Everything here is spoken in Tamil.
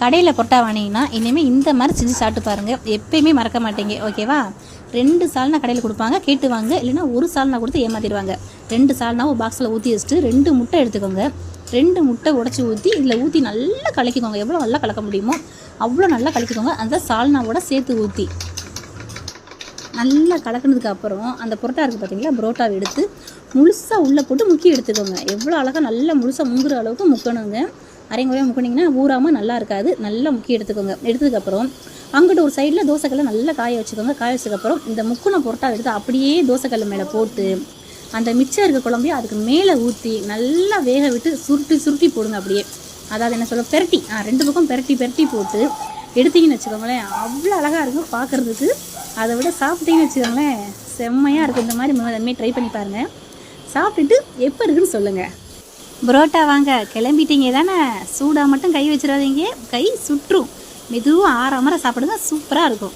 கடையில் பொரோட்டா வாங்கினீங்கன்னா இனிமேல் இந்த மாதிரி செஞ்சு சாப்பிட்டு பாருங்கள், எப்பயுமே மறக்க மாட்டீங்க. ஓகேவா? 2 சால்னா கடையில் கொடுப்பாங்க, கேட்டு வாங்க. இல்லைனா 1 சால்னா கொடுத்து ஏமாற்றிடுவாங்க. 2 சால்னாவும் பாக்ஸில் ஊற்றி வச்சுட்டு 2 முட்டை எடுத்துக்கோங்க. 2 முட்டை உடச்சி ஊற்றி இதில் ஊற்றி நல்லா கலக்கிக்கோங்க. எவ்வளோ நல்லா கலக்க முடியுமோ அவ்வளோ நல்லா கலக்கிக்கோங்க. அந்த சால்னாவோட சேர்த்து ஊற்றி நல்லா கலக்கினதுக்கு அப்புறம் அந்த புரோட்டா இருக்குது பார்த்தீங்களா, புரோட்டாவை எடுத்து முழுசாக உள்ளே போட்டு முக்கி எடுத்துக்கோங்க. எவ்வளோ அழகாக நல்லா முழுசாக முங்குற அளவுக்கு முக்கணுங்க. அரைங்குறையாக முக்கினீங்கன்னா ஊறாமல் நல்லா இருக்காது. நல்லா முக்கி எடுத்துக்கோங்க. எடுத்ததுக்கப்புறம் அங்கிட்ட ஒரு சைடில் தோசைக்கல்லை நல்லா காய வச்சுக்கோங்க. காய வச்சதுக்கப்புறம் இந்த முக்குன புரோட்டாவை எடுத்து அப்படியே தோசைக்கல் மேலே போட்டு அந்த மிச்சம் இருக்க குழம்பையும் அதுக்கு மேலே ஊற்றி நல்லா வேக விட்டு சுருட்டி போடுங்க. அப்படியே அதாவது என்ன சொல்ல, பெரட்டி 2 பக்கம் பெரட்டி போட்டு எடுத்தீங்கன்னு வச்சுக்கோங்களேன், அவ்வளோ அழகாக இருக்கும் பார்க்குறதுக்கு. அதை விட சாப்பிட்டீங்கன்னு வச்சுக்கோங்களேன், செம்மையாக இருக்கும். இந்த மாதிரி முதன்மையாக ட்ரை பண்ணி பாருங்கள். சாப்பிட்டுட்டு எப்போ இருக்குன்னு சொல்லுங்கள். புரோட்டா வாங்க கிளம்பிட்டீங்க தானே, சூடாக மட்டும் கை வச்சிடாதீங்க, கை சுற்றும். மெதுவாக ஆறாமரை சாப்பிடுங்க, சூப்பராக இருக்கும்.